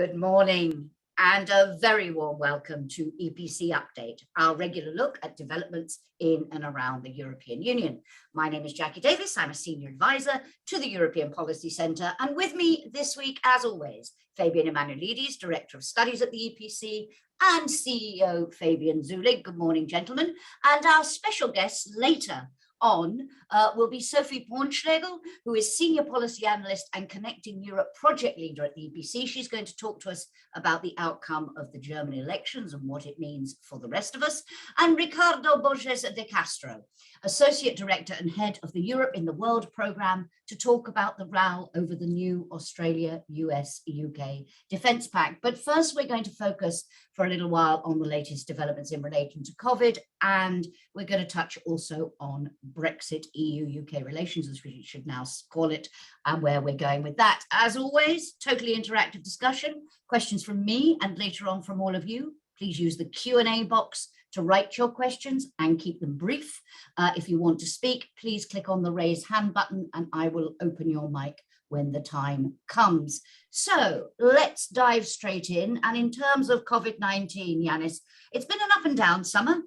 Good morning and a very warm welcome to EPC Update, our regular look at developments in and around the European Union. My name is Jacki Davis. I'm a senior advisor to the European Policy Centre, and with me this week, as always, Fabian Emmanouilidis, Director of Studies at the EPC, and CEO Fabian Zuleeg. Good morning, gentlemen. And our special guests later on will be Sophie Pornschlegel, who is Senior Policy Analyst and Connecting Europe Project Leader at the EPC. She's going to talk to us about the outcome of the German elections and what it means for the rest of us. And Ricardo Borges de Castro, Associate Director and Head of the Europe in the World Programme, to talk about the row over the new Australia, US, UK Defence Pact. But first, we're going to focus for a little while on the latest developments in relation to COVID, and we're going to touch also on Brexit, EU-UK relations, as we should now call it, and where we're going with that. As always, totally interactive discussion, questions from me and later on from all of you. Please use the Q&A box to write your questions and keep them brief. If you want to speak, please click on the raise hand button and I will open your mic when the time comes. So let's dive straight in. And in terms of COVID-19, Janis, it's been an up and down summer.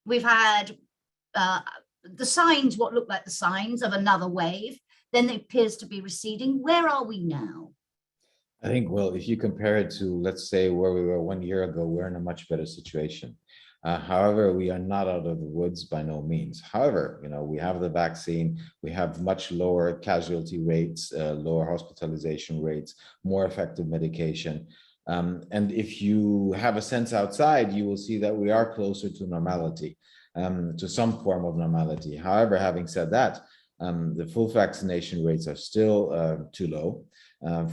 We've had the signs, what look like the signs of another wave, then it appears to be receding. Where are we now? I think, well, if you compare it to, let's say, where we were 1 year ago, we're in a much better situation. However, we are not out of the woods by no means. However, we have the vaccine, we have much lower casualty rates, lower hospitalization rates, more effective medication. And if you have a sense outside, you will see that we are closer to normality, to some form of normality. However, having said that, the full vaccination rates are still too low.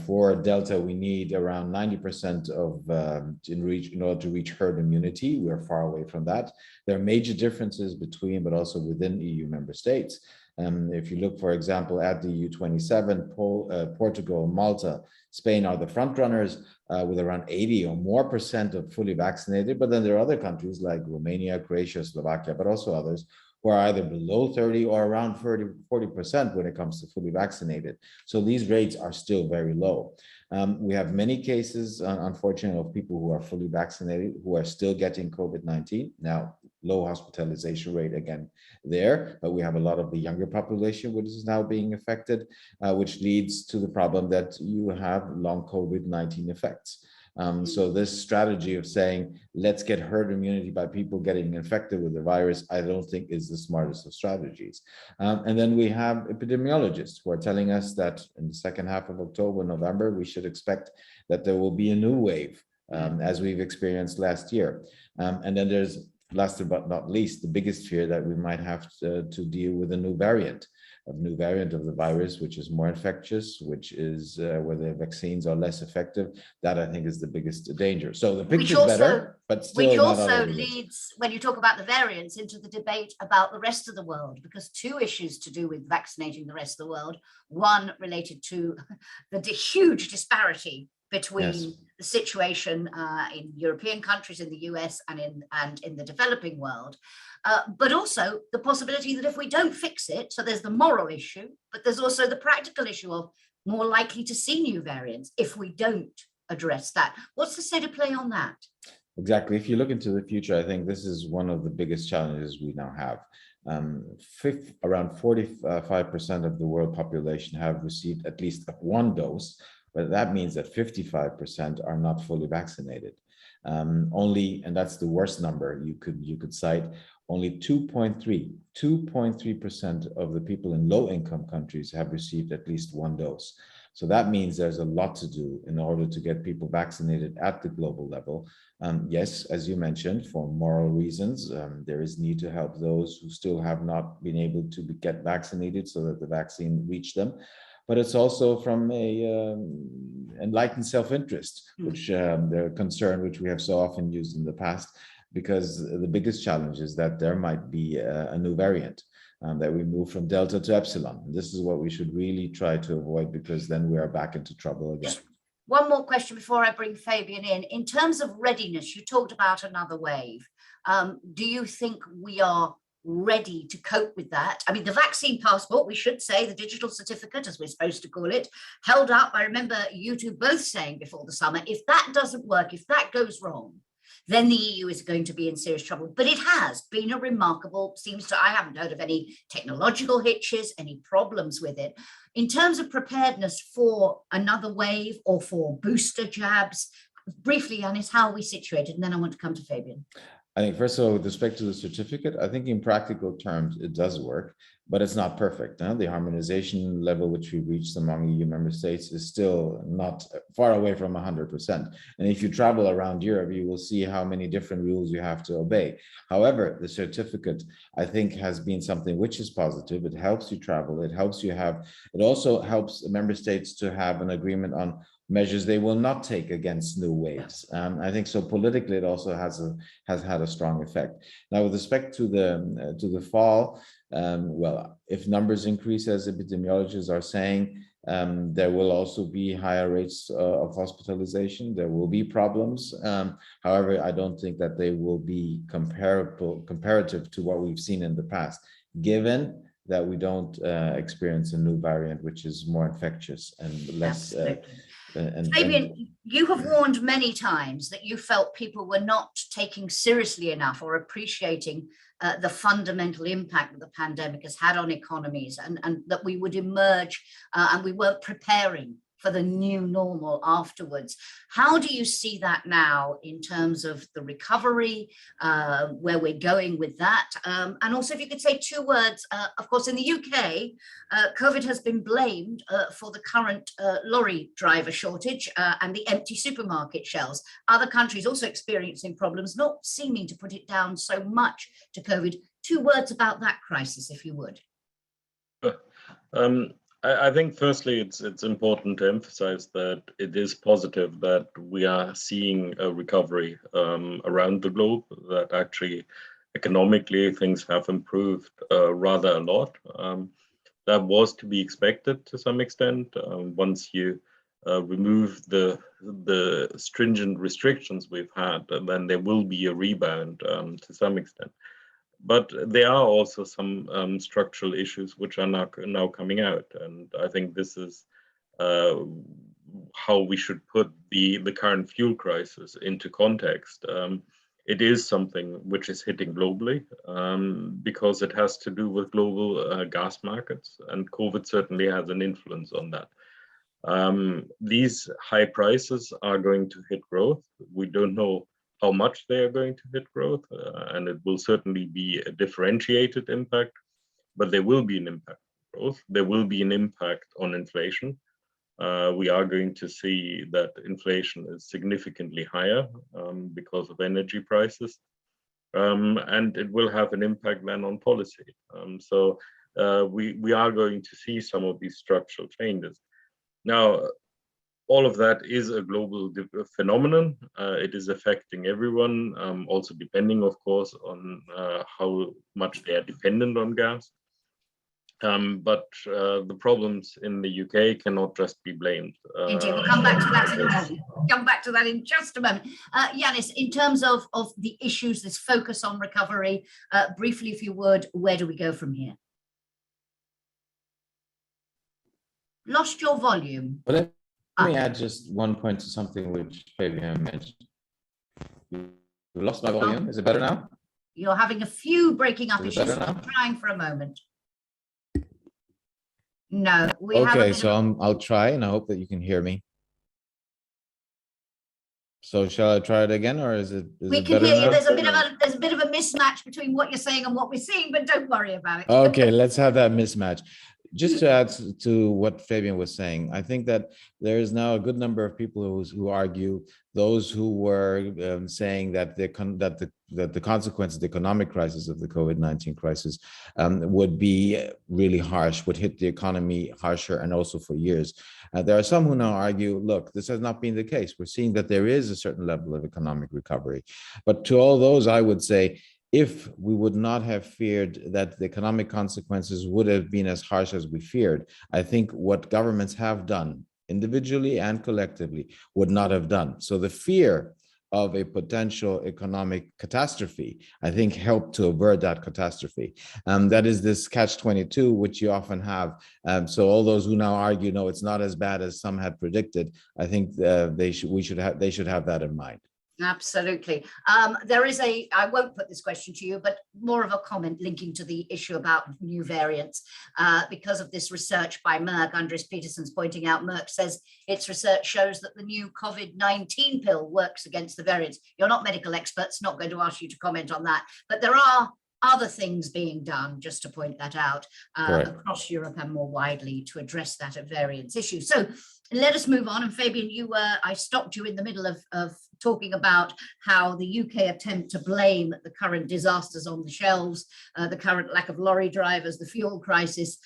For Delta, we need around 90% in order to reach herd immunity. We're far away from that. There are major differences between, but also within EU member states. If you look, for example, at the EU27, Portugal, Malta, Spain are the front runners with around 80 or more % of fully vaccinated. But then there are other countries like Romania, Croatia, Slovakia, but also others who are either below 30 or around 40% when it comes to fully vaccinated. So these rates are still very low. We have many cases, unfortunately, of people who are fully vaccinated who are still getting COVID-19. Now, low hospitalization rate again there, but we have a lot of the younger population which is now being affected, which leads to the problem that you have long COVID-19 effects. So this strategy of saying, let's get herd immunity by people getting infected with the virus, I don't think is the smartest of strategies. And then we have epidemiologists who are telling us that in the second half of October, November, we should expect that there will be a new wave, as we've experienced last year. And then there's, last but not least, the biggest fear that we might have to deal with a new variant of the virus, which is more infectious, which is where the vaccines are less effective. That, I think, is the biggest danger. So the picture is better, but still which not also leads, when you talk about the variants, into the debate about the rest of the world, because two issues to do with vaccinating the rest of the world. One related to the huge disparity between the situation in European countries, in the US, and in the developing world. But also the possibility that if we don't fix it, so there's the moral issue, but there's also the practical issue of more likely to see new variants if we don't address that. What's the state of play on that? Exactly. If you look into the future, I think this is one of the biggest challenges we now have. Around 45% of the world population have received at least one dose, but that means that 55% are not fully vaccinated. Only, and that's the worst number you could cite, only 2.3% of the people in low-income countries have received at least one dose. So that means there's a lot to do in order to get people vaccinated at the global level. Yes, as you mentioned, for moral reasons, there is need to help those who still have not been able to get vaccinated so that the vaccine reach them. But it's also from a enlightened self-interest, which the concern which we have so often used in the past, because the biggest challenge is that there might be a new variant, that we move from Delta to Epsilon. And this is what we should really try to avoid, because then we are back into trouble again. Just one more question before I bring Fabian in. In terms of readiness, you talked about another wave. Do you think we are ready to cope with that? I mean, the vaccine passport, we should say, the digital certificate, as we're supposed to call it, held up. I remember you two both saying before the summer, if that doesn't work, if that goes wrong, then the EU is going to be in serious trouble. But it has been a remarkable, I haven't heard of any technological hitches, any problems with it. In terms of preparedness for another wave or for booster jabs, briefly, Janis, how are we situated? And then I want to come to Fabian. I think first of all, with respect to the certificate, I think in practical terms, it does work, but it's not perfect. The harmonization level which we reached among EU member states is still not far away from 100%. And if you travel around Europe, you will see how many different rules you have to obey. However, the certificate, I think, has been something which is positive. It helps you travel. It helps you it also helps member states to have an agreement on measures they will not take against new waves. I think so politically, it also has had a strong effect. Now, with respect to the fall, well, if numbers increase, as epidemiologists are saying, there will also be higher rates of hospitalization. There will be problems. However, I don't think that they will be comparative to what we've seen in the past, given that we don't experience a new variant, which is more infectious and less. Fabian, you have warned many times that you felt people were not taking seriously enough or appreciating the fundamental impact that the pandemic has had on economies, and that we would emerge and we weren't preparing for the new normal afterwards. How do you see that now in terms of the recovery, where we're going with that? And also, if you could say two words, of course, in the UK, COVID has been blamed for the current lorry driver shortage and the empty supermarket shelves. Other countries also experiencing problems, not seeming to put it down so much to COVID. Two words about that crisis, if you would. I think firstly, it's important to emphasize that it is positive that we are seeing a recovery around the globe, that actually economically things have improved rather a lot. That was to be expected to some extent. Once you remove the stringent restrictions we've had, then there will be a rebound to some extent. But there are also some structural issues which are now coming out, and I think this is how we should put the current fuel crisis into context. It is something which is hitting globally because it has to do with global gas markets, and COVID certainly has an influence on that. These high prices are going to hit growth. We don't know how much they are going to hit growth, and it will certainly be a differentiated impact, but there will be an impact on growth. There will be an impact on inflation. We are going to see that inflation is significantly higher because of energy prices, and it will have an impact then on policy. So we are going to see some of these structural changes. Now, all of that is a global phenomenon. It is affecting everyone, also depending, of course, on how much they are dependent on gas. But the problems in the UK cannot just be blamed. Indeed, we'll come back to that in a moment. Come back to that in just a moment. Janis, in terms of the issues, this focus on recovery, briefly, if you would, where do we go from here? Lost your volume. Let me add just one point to something which Fabian mentioned. You lost my volume. Is it better now? You're having a few breaking up Is it issues. better now? I'm trying for a moment. No, we have Okay, so I'll try, and I hope that you can hear me. So shall I try it again, or is it? We can hear you. There's a bit of a mismatch between what you're saying and what we're seeing, but don't worry about it. Okay, let's have that mismatch. Just to add to what Fabian was saying, I think that there is now a good number of people who argue, those who were saying that the consequences, the economic crisis of the COVID-19 crisis would be really harsh, would hit the economy harsher, and also for years. There are some who now argue, look, this has not been the case. We're seeing that there is a certain level of economic recovery. But to all those, I would say, if we would not have feared that the economic consequences would have been as harsh as we feared, I think what governments have done, individually and collectively, would not have done. So the fear of a potential economic catastrophe, I think helped to avert that catastrophe. That is this catch-22, which you often have. So all those who now argue, no, it's not as bad as some had predicted, I think they should have that in mind. Absolutely. I won't put this question to you, but more of a comment linking to the issue about new variants. Because of this research by Merck, Andres Peterson's pointing out, Merck says its research shows that the new COVID-19 pill works against the variants. You're not medical experts, not going to ask you to comment on that, but there are other things being done, just to point that out, across Europe and more widely to address that variants issue. So let us move on. And Fabian, I stopped you in the middle of talking about how the UK attempt to blame the current disasters on the shelves, the current lack of lorry drivers, the fuel crisis,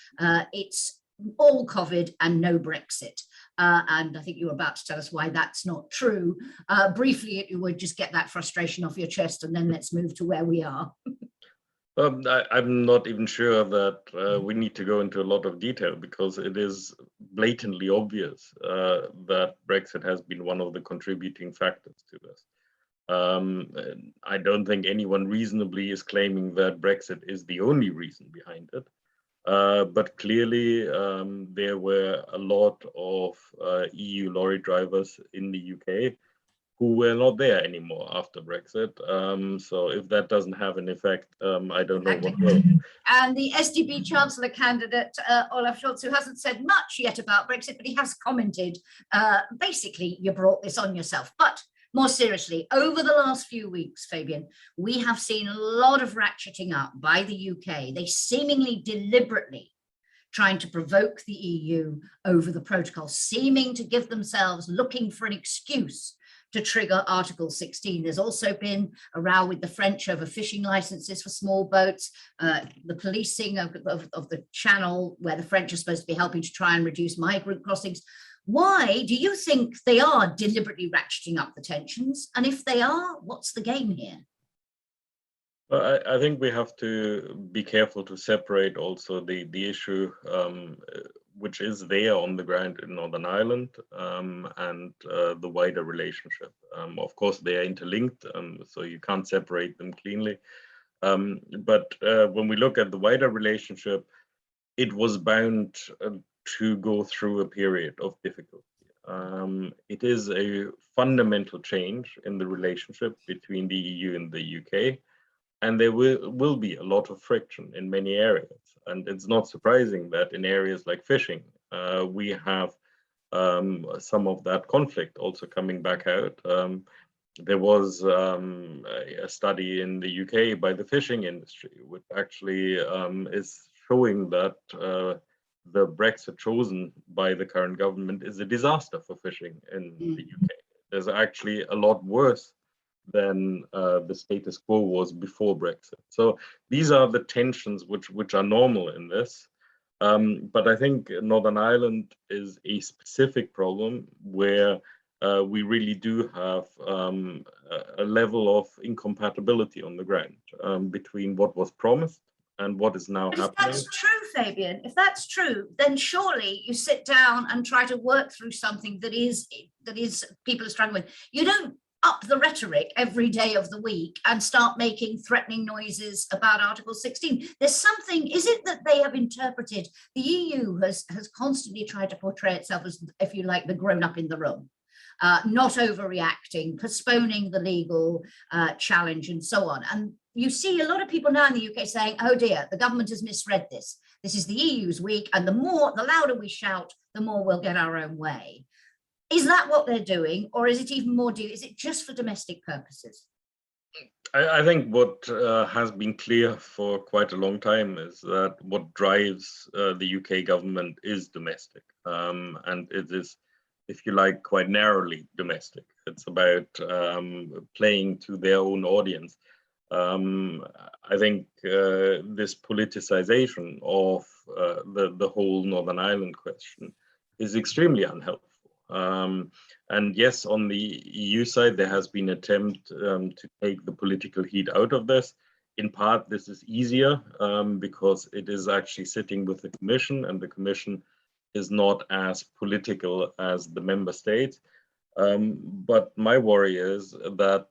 it's all COVID and no Brexit. And I think you were about to tell us why that's not true. Briefly, if you would just get that frustration off your chest, and then let's move to where we are. I'm not even sure that we need to go into a lot of detail, because it is blatantly obvious that Brexit has been one of the contributing factors to this. I don't think anyone reasonably is claiming that Brexit is the only reason behind it. But clearly, there were a lot of EU lorry drivers in the UK who were not there anymore after Brexit. So if that doesn't have an effect, I don't know what will. And the SDP Chancellor candidate, Olaf Scholz, who hasn't said much yet about Brexit, but he has commented, basically, you brought this on yourself. But more seriously, over the last few weeks, Fabian, we have seen a lot of ratcheting up by the UK. They seemingly deliberately trying to provoke the EU over the protocol, seeming to give themselves, looking for an excuse to trigger Article 16. There's also been a row with the French over fishing licenses for small boats, the policing of the channel where the French are supposed to be helping to try and reduce migrant crossings. Why do you think they are deliberately ratcheting up the tensions? And if they are, what's the game here? Well, I think we have to be careful to separate also the issue which is there on the ground in Northern Ireland and the wider relationship. Of course, they are interlinked, so you can't separate them cleanly. But when we look at the wider relationship, it was bound to go through a period of difficulty. It is a fundamental change in the relationship between the EU and the UK. And there will be a lot of friction in many areas. And it's not surprising that in areas like fishing, we have some of that conflict also coming back out. There was a study in the UK by the fishing industry, which actually is showing that the Brexit chosen by the current government is a disaster for fishing in the UK. There's actually a lot worse than the status quo was before Brexit. So these are the tensions which are normal in this. But I think Northern Ireland is a specific problem where we really do have a level of incompatibility on the ground between what was promised and what is now happening. If that's true, Fabian, if that's true, then surely you sit down and try to work through something that is people are struggling with. You don't up the rhetoric every day of the week and start making threatening noises about Article 16. There's something, is it that they have interpreted, the EU has constantly tried to portray itself as, if you like, the grown-up in the room, not overreacting, postponing the legal challenge and so on. And you see a lot of people now in the UK saying, oh dear, the government has misread this. This is the EU's week, and the louder we shout, the more we'll get our own way. Is that what they're doing, or is it even more, is it just for domestic purposes? I think what has been clear for quite a long time is that what drives the UK government is domestic. And it is, if you like, quite narrowly domestic. It's about playing to their own audience. I think this politicization of the whole Northern Ireland question is extremely unhelpful. And yes, on the EU side, there has been an attempt to take the political heat out of this. In part, this is easier because it is actually sitting with the Commission, and the Commission is not as political as the member states. But my worry is that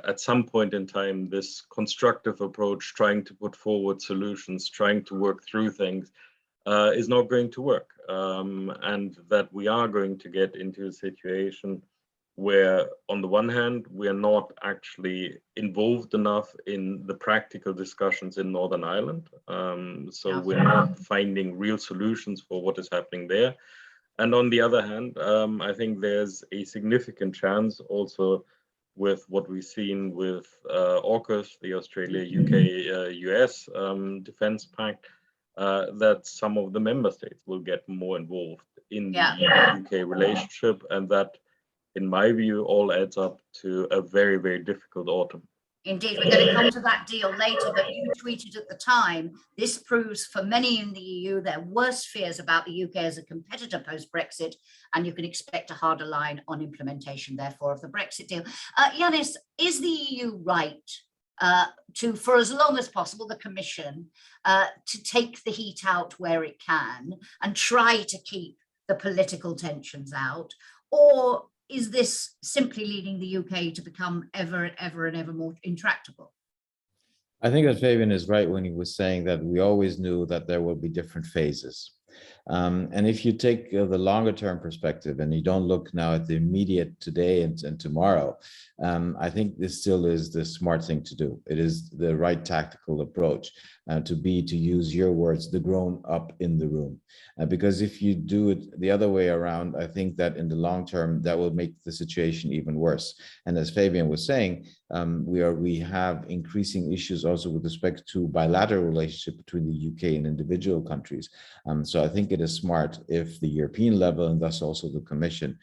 at some point in time, this constructive approach, trying to put forward solutions, trying to work through things, is not going to work. And that we are going to get into a situation where, on the one hand, we are not actually involved enough in the practical discussions in Northern Ireland. So we're not finding real solutions for what is happening there. And on the other hand, I think there's a significant chance also with what we've seen with AUKUS, the Australia, UK, US Defence Pact, that some of the member states will get more involved in the EU-UK relationship, and that, in my view, all adds up to a very, very difficult autumn. Indeed, we're going to come to that deal later, but you tweeted at the time, this proves for many in the EU their worst fears about the UK as a competitor post-Brexit, and you can expect a harder line on implementation, therefore, of the Brexit deal. Janis, is the EU right to, for as long as possible, the Commission, to take the heat out where it can and try to keep the political tensions out? Or is this simply leading the UK to become ever more intractable? I think that Fabian is right when he was saying that we always knew that there will be different phases. And if you take the longer term perspective and you don't look now at the immediate today and tomorrow, I think this still is the smart thing to do. It is the right tactical approach to use your words, the grown up in the room. Because if you do it the other way around, I think that in the long term, that will make the situation even worse. And as Fabian was saying, we have increasing issues also with respect to bilateral relationship between the UK and individual countries. So I think it is smart if the European level, and thus also the Commission,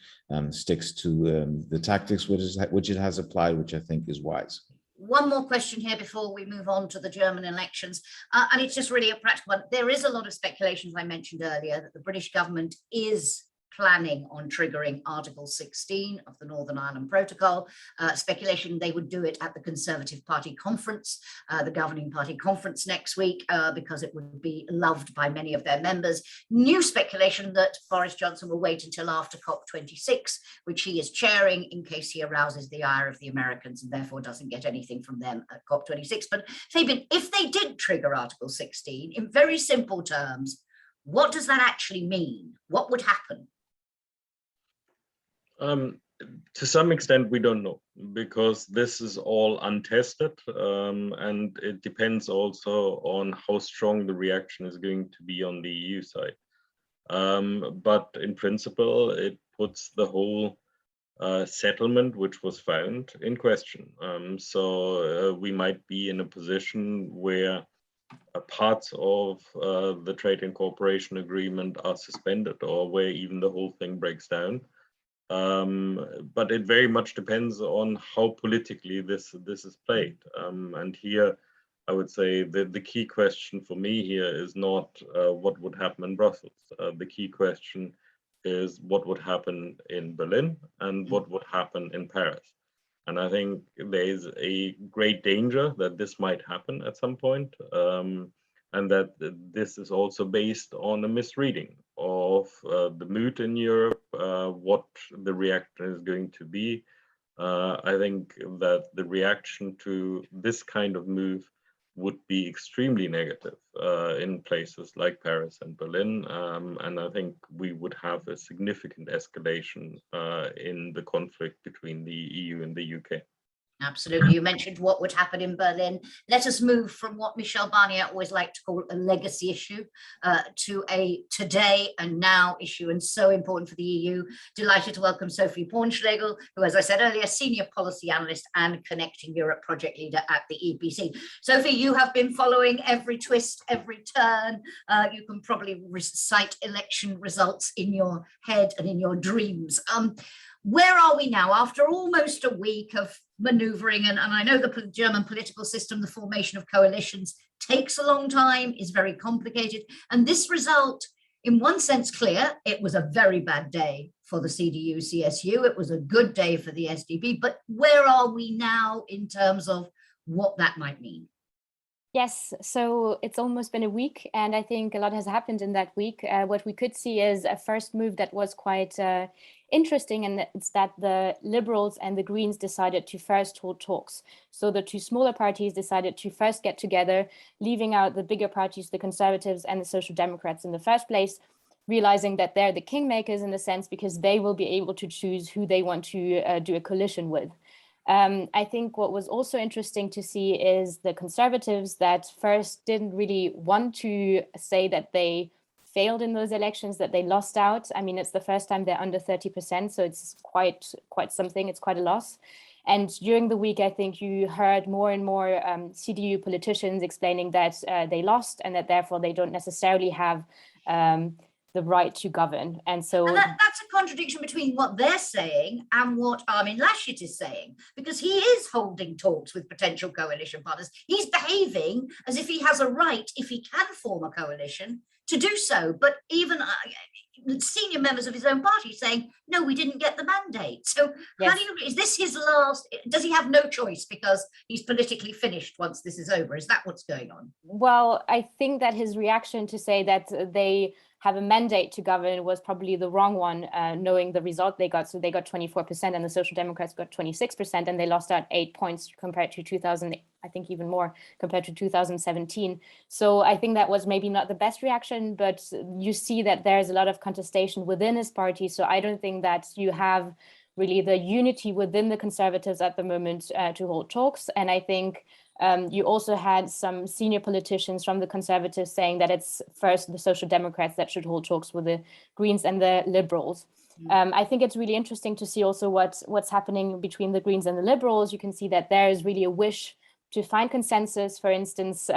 sticks to the tactics which it has applied, which I think is wise. One more question here before we move on to the German elections, and it's just really a practical one. There is a lot of speculation, as I mentioned earlier, that the British government is planning on triggering Article 16 of the Northern Ireland Protocol. Speculation they would do it at the Conservative Party conference, the governing party conference next week, because it would be loved by many of their members. New speculation that Boris Johnson will wait until after COP26, which he is chairing, in case he arouses the ire of the Americans and therefore doesn't get anything from them at COP26. But Fabian, if they did trigger Article 16, in very simple terms, what does that actually mean? What would happen? To some extent, we don't know, because this is all untested, and it depends also on how strong the reaction is going to be on the EU side. But in principle, it puts the whole settlement which was found in question. So we might be in a position where parts of the Trade and Cooperation Agreement are suspended, or where even the whole thing breaks down. But it very much depends on how politically this is played. And here, I would say the key question for me here is not what would happen in Brussels. The key question is what would happen in Berlin and what would happen in Paris. And I think there is a great danger that this might happen at some point, and that this is also based on a misreading of the mood in Europe, what the reaction is going to be. I think that the reaction to this kind of move would be extremely negative in places like Paris and Berlin. And I think we would have a significant escalation in the conflict between the EU and the UK. Absolutely. You mentioned what would happen in Berlin. Let us move from what Michel Barnier always liked to call a legacy issue to a today and now issue, and so important for the EU. Delighted to welcome Sophie Pornschlegel, who, as I said earlier, Senior Policy Analyst and Connecting Europe Project Leader at the EPC. Sophie, you have been following every twist, every turn. You can probably recite election results in your head and in your dreams. Where are we now after almost a week of maneuvering? And I know the German political system, the formation of coalitions, takes a long time, is very complicated. And this result, in one sense, clear. It was a very bad day for the CDU-CSU. It was a good day for the SDP. But where are we now in terms of what that might mean? Yes, so it's almost been a week, and I think a lot has happened in that week. What we could see is a first move that was quite interesting, and it's that the Liberals and the Greens decided to first hold talks. So the two smaller parties decided to first get together, leaving out the bigger parties, the Conservatives and the Social Democrats in the first place, realizing that they're the kingmakers in a sense because they will be able to choose who they want to do a coalition with. I think what was also interesting to see is the Conservatives that first didn't really want to say that they failed in those elections, that they lost out. I mean, it's the first time they're under 30%, so it's quite something, it's quite a loss. And during the week, I think you heard more and more CDU politicians explaining that they lost and that therefore they don't necessarily have the right to govern. And so that's a contradiction between what they're saying and what Armin Laschet is saying, because he is holding talks with potential coalition partners. He's behaving as if he has a right, if he can form a coalition, to do so. But even senior members of his own party saying, no, we didn't get the mandate. So yes. How do you, is this his last, does he have no choice because he's politically finished once this is over? Is that what's going on? Well, I think that his reaction to say that they have a mandate to govern was probably the wrong one, knowing the result they got. So they got 24% and the Social Democrats got 26%, and they lost out 8 points compared to 2000, I think even more compared to 2017. So I think that was maybe not the best reaction, but you see that there's a lot of contestation within his party. So I don't think that you have really the unity within the Conservatives at the moment to hold talks. And I think you also had some senior politicians from the Conservatives saying that it's first the Social Democrats that should hold talks with the Greens and the Liberals. I think it's really interesting to see also what's happening between the Greens and the Liberals. You can see that there is really a wish to find consensus, for instance,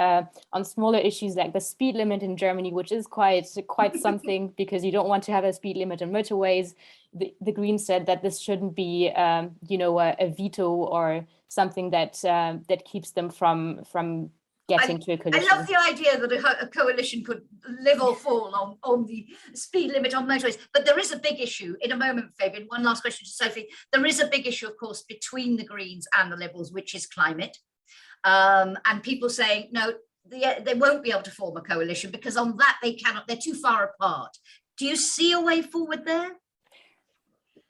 on smaller issues like the speed limit in Germany, which is quite something because you don't want to have a speed limit on motorways. The Greens said that this shouldn't be, a veto or something that keeps them from getting to a coalition. I love the idea that a coalition could live or fall on the speed limit on motorways. But there is a big issue in a moment, Fabian. One last question to Sophie. There is a big issue, of course, between the Greens and the Liberals, which is climate. And people saying, no, they won't be able to form a coalition because on that they're too far apart. Do you see a way forward there?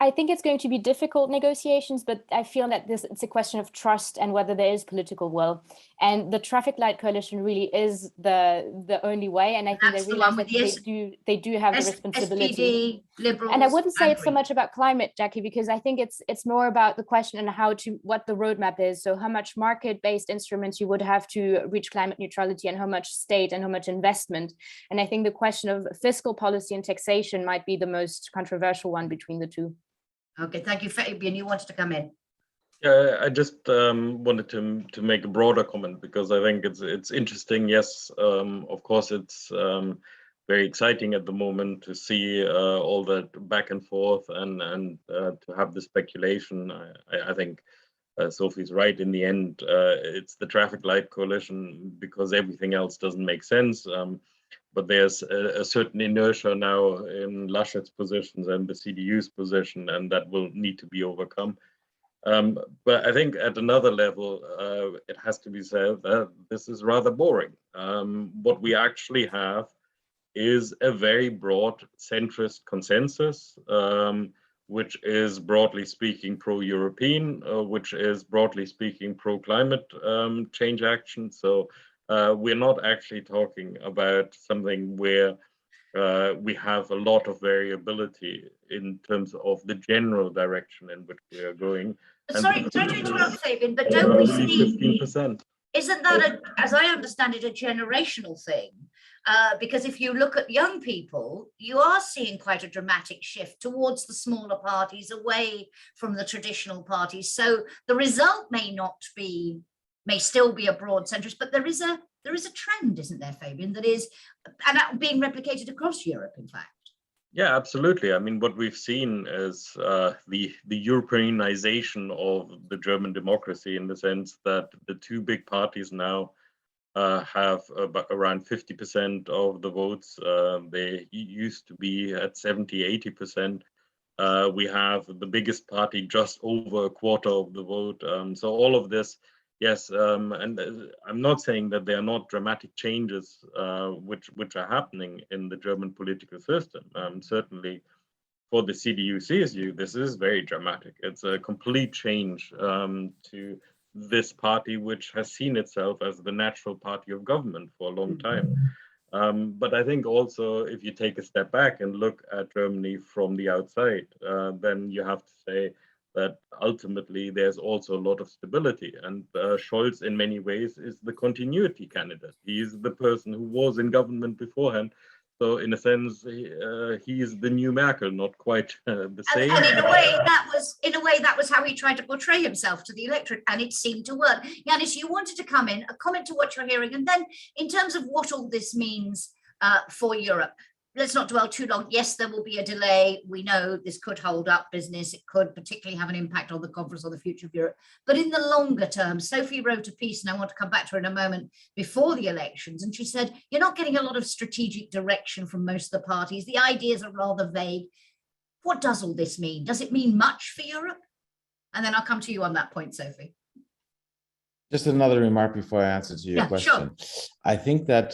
I think it's going to be difficult negotiations, but I feel that it's a question of trust and whether there is political will. And the traffic light coalition really is the only way. And I think they realize that they do have the responsibility. SPD, Liberals, and I wouldn't say it's so much about climate, Jacki, because I think it's more about the question and what the roadmap is. So how much market-based instruments you would have to reach climate neutrality and how much state and how much investment. And I think the question of fiscal policy and taxation might be the most controversial one between the two. Okay, thank you, Fabian. You wanted to come in. Yeah, I just wanted to make a broader comment because I think it's interesting. Yes, of course, it's very exciting at the moment to see all that back and forth and to have the speculation. I think Sophie's right. In the end, it's the traffic light coalition because everything else doesn't make sense. But there's a certain inertia now in Laschet's positions and the CDU's position, and that will need to be overcome. But I think at another level, it has to be said that this is rather boring. What we actually have is a very broad centrist consensus, which is broadly speaking pro-European, which is broadly speaking pro-climate change action. So we're not actually talking about something where we have a lot of variability in terms of the general direction in which we are going. Sorry to interrupt, Fabian, but don't we see 15%? Isn't that, as I understand it, a generational thing? Because if you look at young people, you are seeing quite a dramatic shift towards the smaller parties, away from the traditional parties. So the result may still be a broad centrist, but there is a trend, isn't there, Fabian, that is being replicated across Europe, in fact. Yeah, absolutely. I mean, what we've seen is the Europeanization of the German democracy, in the sense that the two big parties now have around 50% of the votes. They used to be at 70–80%. We have the biggest party just over a quarter of the vote. So all of this Yes, and I'm not saying that there are not dramatic changes which are happening in the German political system. Certainly, for the CDU-CSU, this is very dramatic. It's a complete change to this party, which has seen itself as the natural party of government for a long time. But I think also, if you take a step back and look at Germany from the outside, then you have to say that ultimately there's also a lot of stability. And Scholz, in many ways, is the continuity candidate. He's the person who was in government beforehand. So in a sense, he is the new Merkel, not quite the same. And in a way, that was how he tried to portray himself to the electorate, and it seemed to work. Janis, you wanted to come in, a comment to what you're hearing, and then in terms of what all this means for Europe. Let's not dwell too long. Yes, there will be a delay. We know this could hold up business. It could particularly have an impact on the conference on the future of Europe. But in the longer term, Sophie wrote a piece, and I want to come back to her in a moment, before the elections. And she said, you're not getting a lot of strategic direction from most of the parties. The ideas are rather vague. What does all this mean? Does it mean much for Europe? And then I'll come to you on that point, Sophie. Just another remark before I answer to your question. Sure. I think that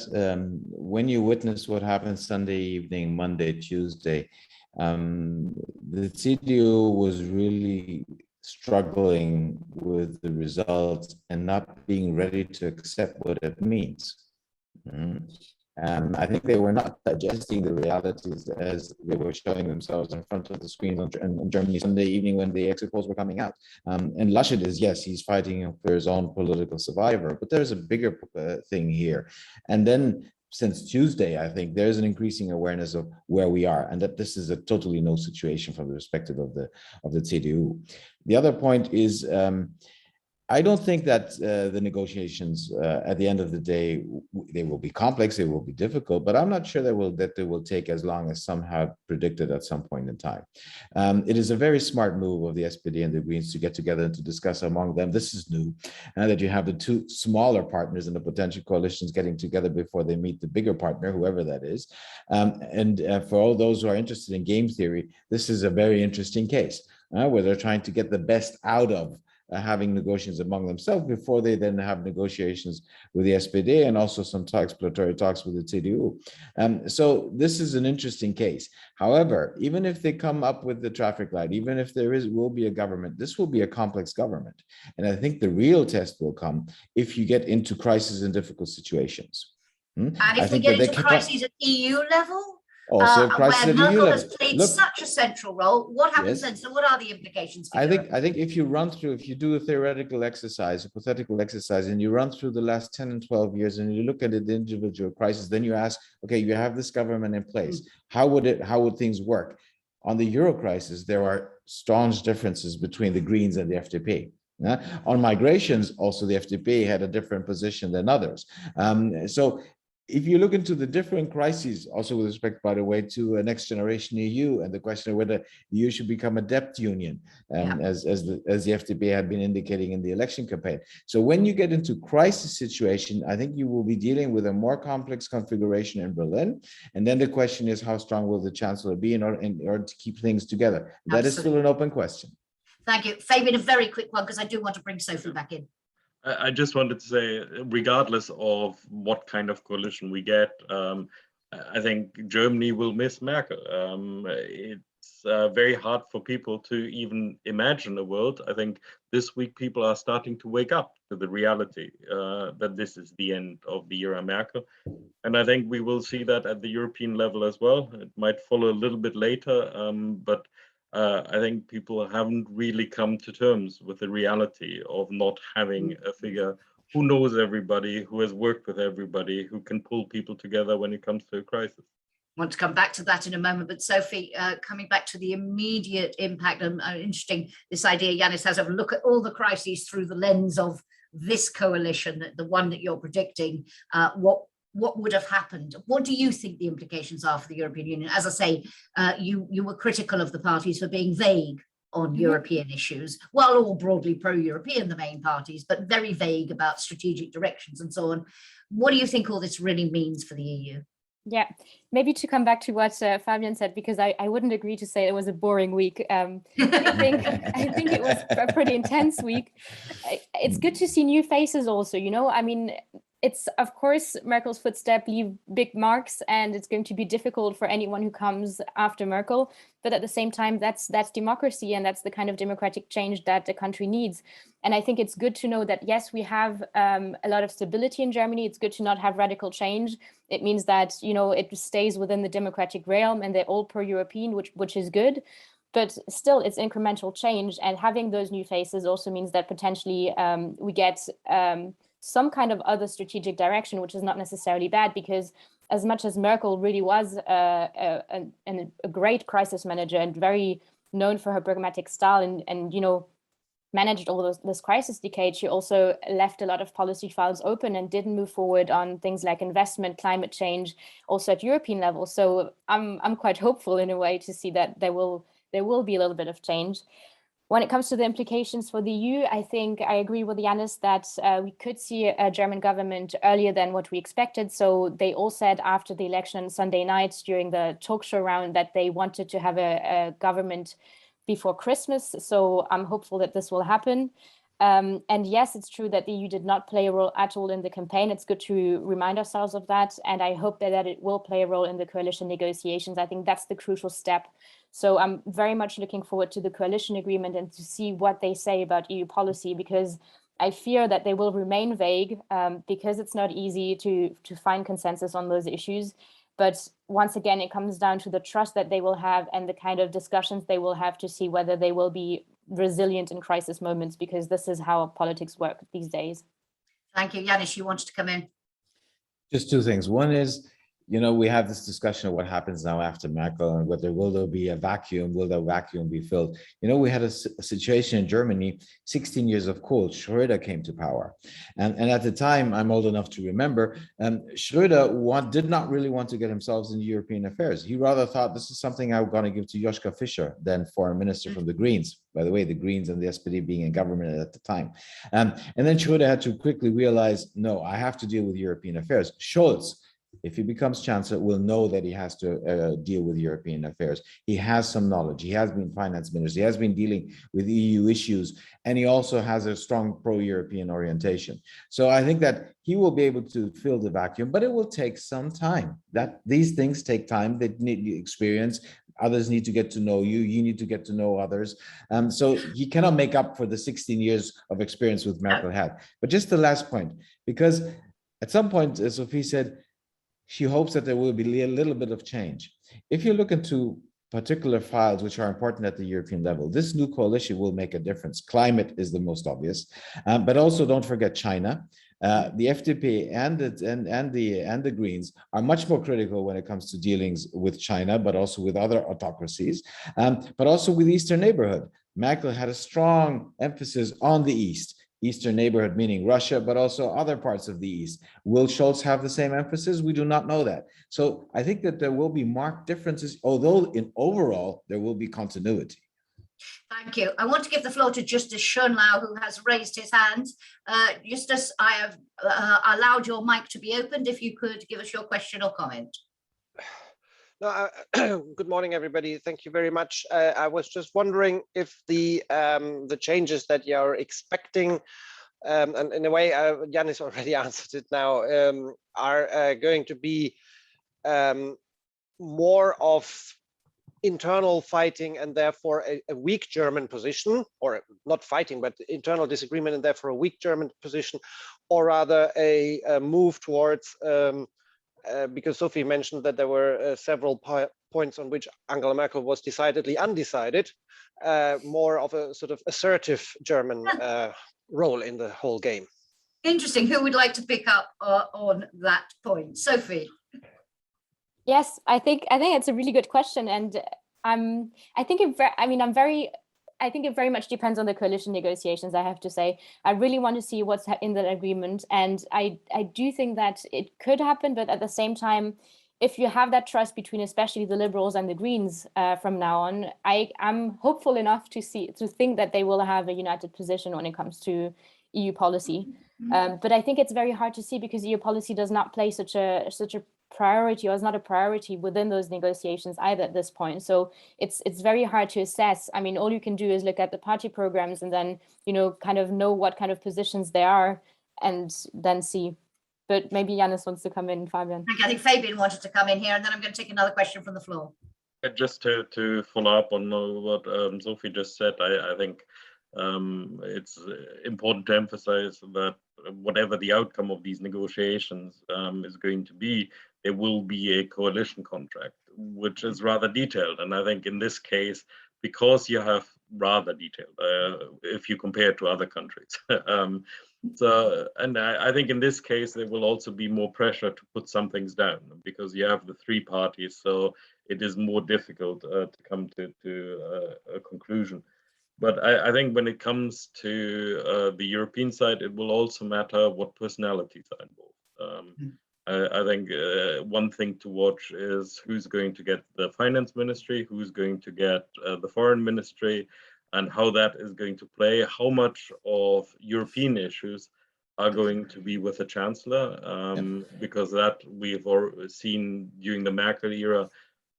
when you witness what happened Sunday evening, Monday, Tuesday, the CDU was really struggling with the results and not being ready to accept what it means. I think they were not digesting the realities as they were showing themselves in front of the screens in Germany Sunday evening when the exit polls were coming out. And Laschet is, yes, he's fighting for his own political survivor, but there's a bigger thing here. And then since Tuesday, I think there's an increasing awareness of where we are, and that this is a totally no situation from the perspective of the CDU. The other point is, I don't think that the negotiations at the end of the day, they will be complex, they will be difficult, but I'm not sure that they will take as long as some have predicted at some point in time. It is a very smart move of the SPD and the Greens to get together and to discuss among them. This is new, that you have the two smaller partners in the potential coalitions getting together before they meet the bigger partner, whoever that is. And for all those who are interested in game theory, this is a very interesting case where they're trying to get the best out of having negotiations among themselves before they then have negotiations with the SPD and also some exploratory talks with the CDU. So this is an interesting case. However, even if they come up with the traffic light, even if will be a government, this will be a complex government. And I think the real test will come if you get into crisis and difficult situations. And if we get into crises at EU level? Also, where Merkel has played such a central role, what happens then? So what are the implications for Europe? I think if you do a theoretical exercise, a hypothetical exercise, and you run through the last 10 and 12 years and you look at the individual crisis, then you ask, okay, you have this government in place. How would things work? On the Euro crisis, there are staunch differences between the Greens and the FDP. On migrations, also the FDP had a different position than others. So if you look into the different crises, also with respect, by the way, to a next generation EU and the question of whether the EU should become a debt union, as the FDP had been indicating in the election campaign. So when you get into crisis situation, I think you will be dealing with a more complex configuration in Berlin. And then the question is, how strong will the chancellor be in order to keep things together? That is still an open question. Thank you. Fabian, a very quick one, because I do want to bring Sophie back in. I just wanted to say, regardless of what kind of coalition we get, I think Germany will miss Merkel. It's very hard for people to even imagine a world. I think this week people are starting to wake up to the reality that this is the end of the era Merkel. And I think we will see that at the European level as well. It might follow a little bit later, but I think people haven't really come to terms with the reality of not having a figure who knows everybody, who has worked with everybody, who can pull people together when it comes to a crisis. I want to come back to that in a moment, but Sophie, coming back to the immediate impact, and interesting, this idea Janis has of look at all the crises through the lens of this coalition, the one that you're predicting, what would have happened? What do you think the implications are for the European Union? As I say, you were critical of the parties for being vague on European issues, while all broadly pro-European, the main parties, but very vague about strategic directions and so on. What do you think all this really means for the EU? Yeah, maybe to come back to what Fabian said, because I wouldn't agree to say it was a boring week. I think it was a pretty intense week. It's good to see new faces also, you know, I mean, it's of course Merkel's footsteps leave big marks, and it's going to be difficult for anyone who comes after Merkel. But at the same time, that's democracy, and that's the kind of democratic change that the country needs. And I think it's good to know that, yes, we have a lot of stability in Germany. It's good to not have radical change. It means that, you know, it stays within the democratic realm, and they're all pro-European, which is good. But still, it's incremental change. And having those new faces also means that potentially we get some kind of other strategic direction, which is not necessarily bad, because as much as Merkel really was a great crisis manager and very known for her pragmatic style and you know, managed all this crisis decade, she also left a lot of policy files open and didn't move forward on things like investment, climate change, also at European level. So I'm quite hopeful in a way to see that there will be a little bit of change. When it comes to the implications for the EU, I think I agree with Janis that we could see a German government earlier than what we expected. So they all said after the election Sunday night during the talk show round that they wanted to have a government before Christmas. So I'm hopeful that this will happen. And yes, it's true that the EU did not play a role at all in the campaign. It's good to remind ourselves of that. And I hope that it will play a role in the coalition negotiations. I think that's the crucial step. So I'm very much looking forward to the coalition agreement and to see what they say about EU policy, because I fear that they will remain vague because it's not easy to find consensus on those issues. But once again, it comes down to the trust that they will have and the kind of discussions they will have to see whether they will be resilient in crisis moments, because this is how politics work these days. Thank you. Janis, you wanted to come in? Just two things. One is, you know, we have this discussion of what happens now after Merkel and whether will there be a vacuum, will the vacuum be filled? You know, we had a situation in Germany, 16 years of Kohl, Schröder came to power. And at the time, I'm old enough to remember, Schröder did not really want to get himself into European affairs. He rather thought this is something I'm going to give to Joschka Fischer, then foreign minister from the Greens. By the way, the Greens and the SPD being in government at the time. And then Schröder had to quickly realize, no, I have to deal with European affairs. Scholz, if he becomes chancellor, will know that he has to deal with European affairs. He has some knowledge. He has been finance minister. He has been dealing with EU issues, and he also has a strong pro-European orientation. So I think that he will be able to fill the vacuum, but it will take some time. That these things take time. They need experience. Others need to get to know you. You need to get to know others. So he cannot make up for the 16 years of experience with Merkel had. But just the last point, because at some point, as Sophie said, she hopes that there will be a little bit of change. If you look into particular files which are important at the European level, this new coalition will make a difference. Climate is the most obvious, but also don't forget China. The FDP and the Greens are much more critical when it comes to dealings with China, but also with other autocracies, but also with Eastern neighborhood. Merkel had a strong emphasis on the East. Eastern neighborhood, meaning Russia, but also other parts of the East. Will Scholz have the same emphasis? We do not know that. So I think that there will be marked differences, although in overall, there will be continuity. Thank you. I want to give the floor to Justus Schönlau, who has raised his hand. Justus, I have allowed your mic to be opened. If you could give us your question or comment. No, good morning, everybody. Thank you very much. I was just wondering if the changes that you're expecting, and in a way, Janis already answered it now, are going to be more of internal fighting and therefore a weak German position, or not fighting, but internal disagreement and therefore a weak German position, or rather a move towards because Sophie mentioned that there were several points on which Angela Merkel was decidedly undecided, more of a sort of assertive German role in the whole game. Interesting. Who would like to pick up on that point? Sophie. Yes, I think it's a really good question, and I think it very much depends on the coalition negotiations, I have to say. I really want to see what's in that agreement. And I do think that it could happen, but at the same time, if you have that trust between especially the Liberals and the Greens from now on, I'm hopeful enough to think that they will have a united position when it comes to EU policy. But I think it's very hard to see because EU policy does not play such a priority or is not a priority within those negotiations either at this point. So it's very hard to assess. I mean, all you can do is look at the party programs and then, you know, kind of know what kind of positions they are and then see. But maybe Janis wants to come in, Fabian. I think Fabian wanted to come in here, and then I'm going to take another question from the floor. Just to follow up on what Sophie just said, I think it's important to emphasize that whatever the outcome of these negotiations is going to be, there will be a coalition contract, which is rather detailed. And I think in this case, because you have rather detailed, if you compare it to other countries. And I think in this case, there will also be more pressure to put some things down because you have the three parties. So it is more difficult to come to a conclusion. But I think when it comes to the European side, it will also matter what personalities are involved. I think one thing to watch is who's going to get the finance ministry, who's going to get the foreign ministry, and how that is going to play, how much of European issues are going to be with the chancellor, because that we've already seen during the Merkel era,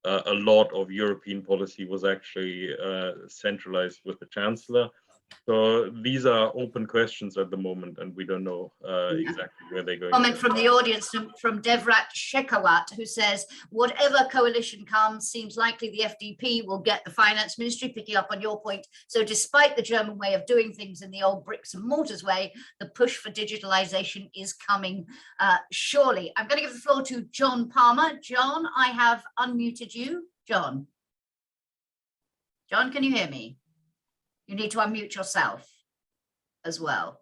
a lot of European policy was actually centralized with the chancellor. So these are open questions at the moment, and we don't know exactly where they're going. Comment from the audience from Devrat Shekawat, who says, whatever coalition comes, seems likely the FDP will get the finance ministry, picking up on your point. So despite the German way of doing things in the old bricks and mortars way, the push for digitalization is coming surely. I'm going to give the floor to John Palmer. John, I have unmuted you. John, can you hear me? You need to unmute yourself as well.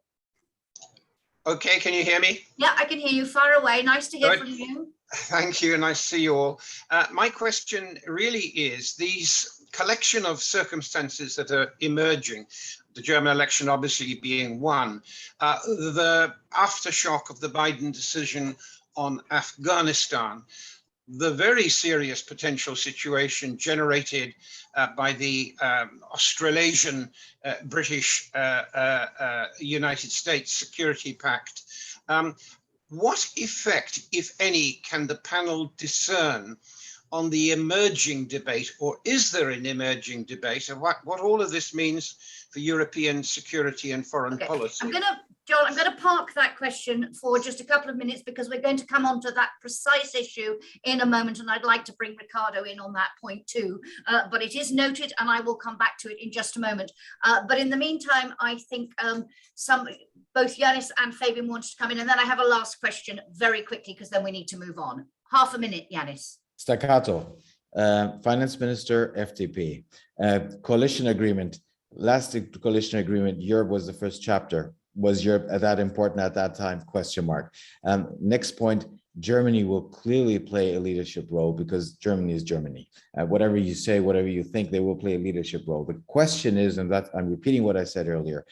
Okay, can you hear me? Yeah, I can hear you far away. Nice to hear Good. from you. Thank you, nice to see you all. My question really is these collection of circumstances that are emerging, the German election obviously being one, the aftershock of the Biden decision on Afghanistan, the very serious potential situation generated by the Australasian British United States Security Pact. What effect, if any, can the panel discern on the emerging debate, or is there an emerging debate, and what all of this means for European security and foreign policy? John, I'm going to park that question for just a couple of minutes because we're going to come on to that precise issue in a moment, and I'd like to bring Ricardo in on that point too. But it is noted, and I will come back to it in just a moment. But in the meantime, I think both Janis and Fabian wanted to come in, and then I have a last question very quickly because then we need to move on. Half a minute, Janis. Staccato, finance minister, FDP, coalition agreement. Last coalition agreement, Europe was the first chapter. Was Europe that important at that time? Question mark. Next point, Germany will clearly play a leadership role because Germany is Germany. Whatever you say, whatever you think, they will play a leadership role. The question is, and that I'm repeating what I said earlier,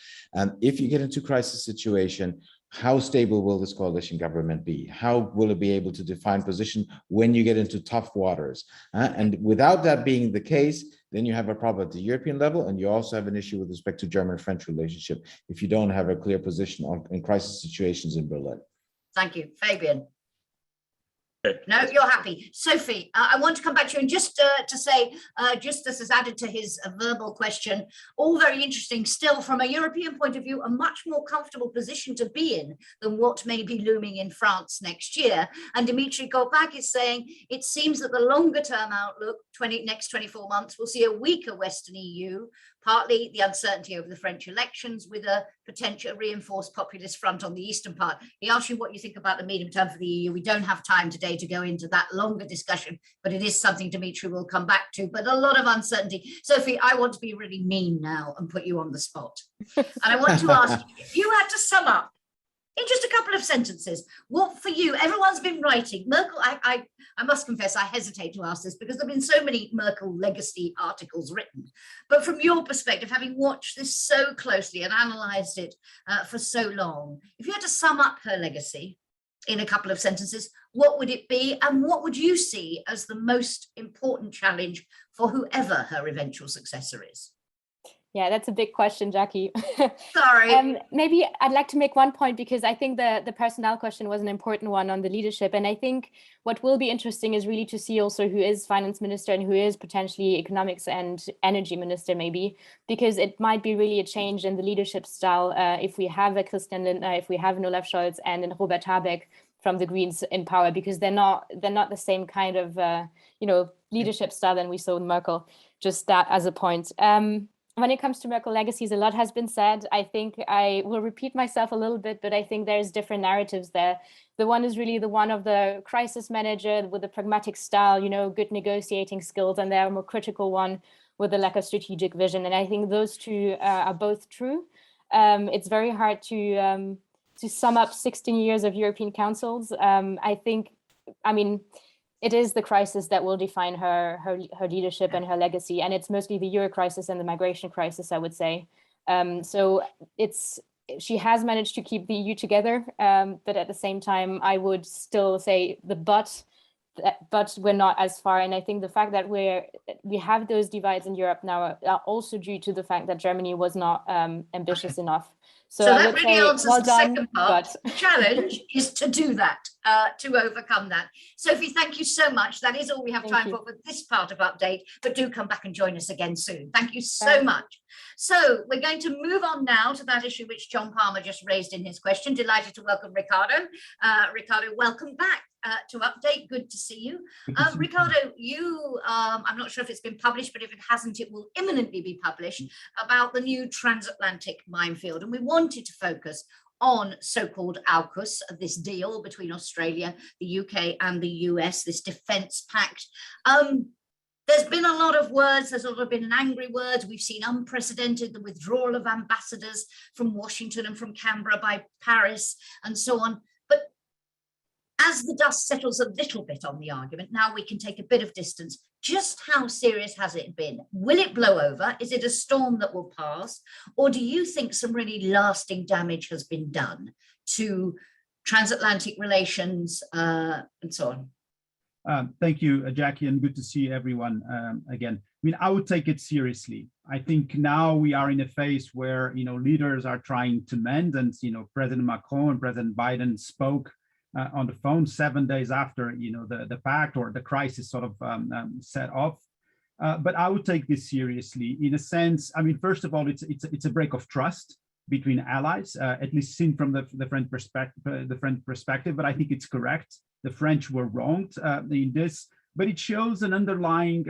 if you get into crisis situation, how stable will this coalition government be? How will it be able to define position when you get into tough waters? And without that being the case, then you have a problem at the European level, and you also have an issue with respect to German-French relationship if you don't have a clear position in crisis situations in Berlin. Thank you. Fabian. No, you're happy. Sophie, I want to come back to you and just to say, just this is added to his verbal question, all very interesting, still from a European point of view, a much more comfortable position to be in than what may be looming in France next year. And Dimitri Gorpak is saying, it seems that the longer term outlook, next 24 months, will see a weaker Western EU, partly the uncertainty over the French elections with a potential reinforced populist front on the eastern part. He asked you what you think about the medium term for the EU. We don't have time today to go into that longer discussion, but it is something Dimitri will come back to, but a lot of uncertainty. Sophie, I want to be really mean now and put you on the spot. And I want to ask you, if you had to sum up in just a couple of sentences, what for you, everyone's been writing, Merkel, I must confess, I hesitate to ask this because there have been so many Merkel legacy articles written, but from your perspective, having watched this so closely and analysed it for so long, if you had to sum up her legacy in a couple of sentences, what would it be, and what would you see as the most important challenge for whoever her eventual successor is? Yeah, that's a big question, Jacki. Sorry. Maybe I'd like to make one point, because I think the personnel question was an important one on the leadership. And I think what will be interesting is really to see also who is finance minister and who is potentially economics and energy minister, maybe, because it might be really a change in the leadership style if we have a Christian Lindner, if we have an Olaf Scholz and an Robert Habeck from the Greens in power, because they're not the same kind of leadership style than we saw with Merkel. Just that as a point. When it comes to Merkel legacies, a lot has been said. I think I will repeat myself a little bit, but I think there's different narratives there. The one is really the one of the crisis manager with a pragmatic style, good negotiating skills, and there are more critical one with a lack of strategic vision. And I think those two are both true. It's very hard to sum up 16 years of European councils. It is the crisis that will define her leadership and her legacy, and it's mostly the Euro crisis and the migration crisis, I would say. So she has managed to keep the EU together, but at the same time, I would still say but we're not as far. And I think the fact that we have those divides in Europe now are also due to the fact that Germany was not ambitious enough. So that really answers the second part. The challenge is to do that, to overcome that. Sophie, thank you so much. That is all we have time for this part of Update, but do come back and join us again soon. Thank you so much. So we're going to move on now to that issue which John Palmer just raised in his question. Delighted to welcome Ricardo. Ricardo, welcome back to Update. Good to see you. Ricardo, you, I'm not sure if it's been published, but if it hasn't, it will imminently be published about the new transatlantic minefield. And we wanted to focus on so-called AUKUS, this deal between Australia, the UK and the US, this defense pact. There's been a lot of words, there's sort of been angry words. We've seen unprecedented, the withdrawal of ambassadors from Washington and from Canberra by Paris and so on. But as the dust settles a little bit on the argument, now we can take a bit of distance. Just how serious has it been? Will it blow over? Is it a storm that will pass? Or do you think some really lasting damage has been done to transatlantic relations and so on? Thank you, Jacki, and good to see everyone again. I would take it seriously. I think now we are in a phase where, leaders are trying to mend, and, President Macron and President Biden spoke on the phone 7 days after, the pact or the crisis sort of set off. But I would take this seriously in a sense. First of all, it's a break of trust between allies, at least seen from the French perspective. But I think it's correct. The French were wronged in this, but it shows an underlying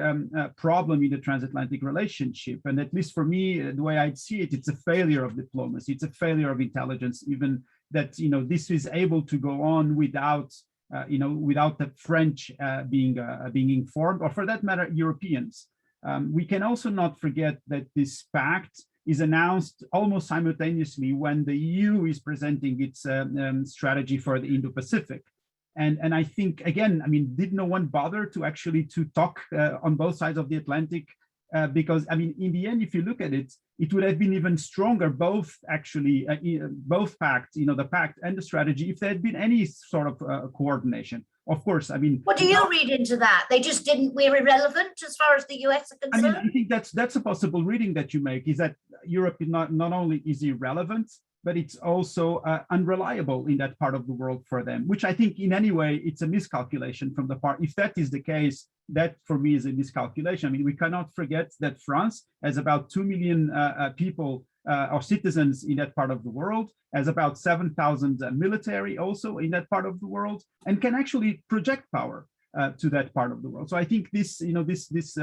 problem in the transatlantic relationship. And at least for me, the way I'd see it, it's a failure of diplomacy. It's a failure of intelligence, even that, this is able to go on without, without the French being informed, or for that matter, Europeans. We can also not forget that this pact is announced almost simultaneously when the EU is presenting its strategy for the Indo-Pacific. And I think, again, did no one bother to actually talk on both sides of the Atlantic? Because, in the end, if you look at it, it would have been even stronger, both actually, both pacts, the pact and the strategy, if there had been any sort of coordination. Of course, what do you read into that? They just we're irrelevant as far as the US are concerned? I think that's a possible reading that you make, is that Europe is not only is irrelevant, but it's also unreliable in that part of the world for them, which I think in any way, it's a miscalculation from the part. If that is the case, that for me is a miscalculation. We cannot forget that France has about 2 million people or citizens in that part of the world, has about 7,000 military also in that part of the world, and can actually project power to that part of the world. So I think this, this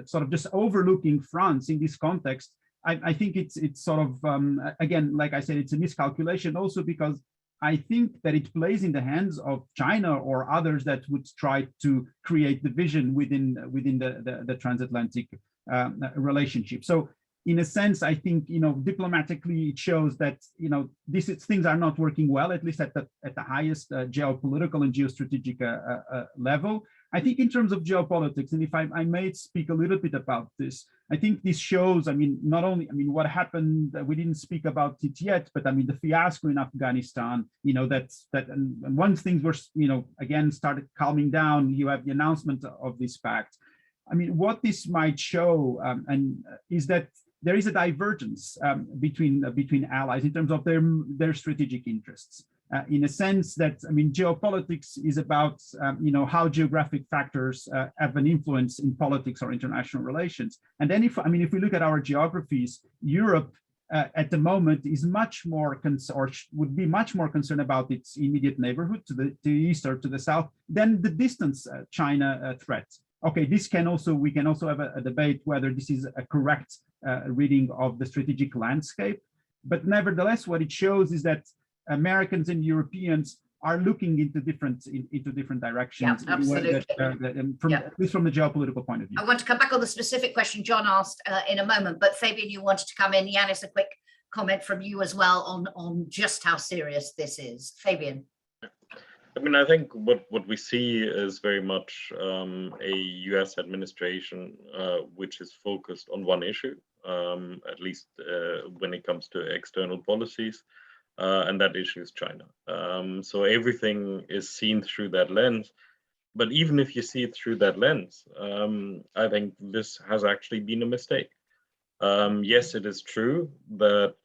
sort of just overlooking France in this context, I think it's sort of, again, like I said, it's a miscalculation also because I think that it plays in the hands of China or others that would try to create division within the transatlantic relationship. So in a sense, I think, diplomatically, it shows that, things are not working well, at least at the highest geopolitical and geostrategic level. I think in terms of geopolitics, and if I may speak a little bit about this, I think this shows, not only, what happened, we didn't speak about it yet, but the fiasco in Afghanistan, and once things were, again, started calming down, you have the announcement of this pact. What this might show, is that there is a divergence between allies in terms of their strategic interests. In a sense that, I mean, geopolitics is about, how geographic factors have an influence in politics or international relations. And then if we look at our geographies, Europe at the moment is much more would be much more concerned about its immediate neighborhood to the east or to the south than the distance China threat. Okay, we can also have a debate whether this is a correct reading of the strategic landscape. But nevertheless, what it shows is that Americans and Europeans are looking into different directions. Yeah, absolutely. At least from the geopolitical point of view. I want to come back on the specific question John asked in a moment, but Fabian, you wanted to come in. Janis, a quick comment from you as well on just how serious this is. Fabian. I mean, I think what we see is very much a US administration which is focused on one issue, at least when it comes to external policies. And that issue is China. So everything is seen through that lens. But even if you see it through that lens, I think this has actually been a mistake. Yes, it is true that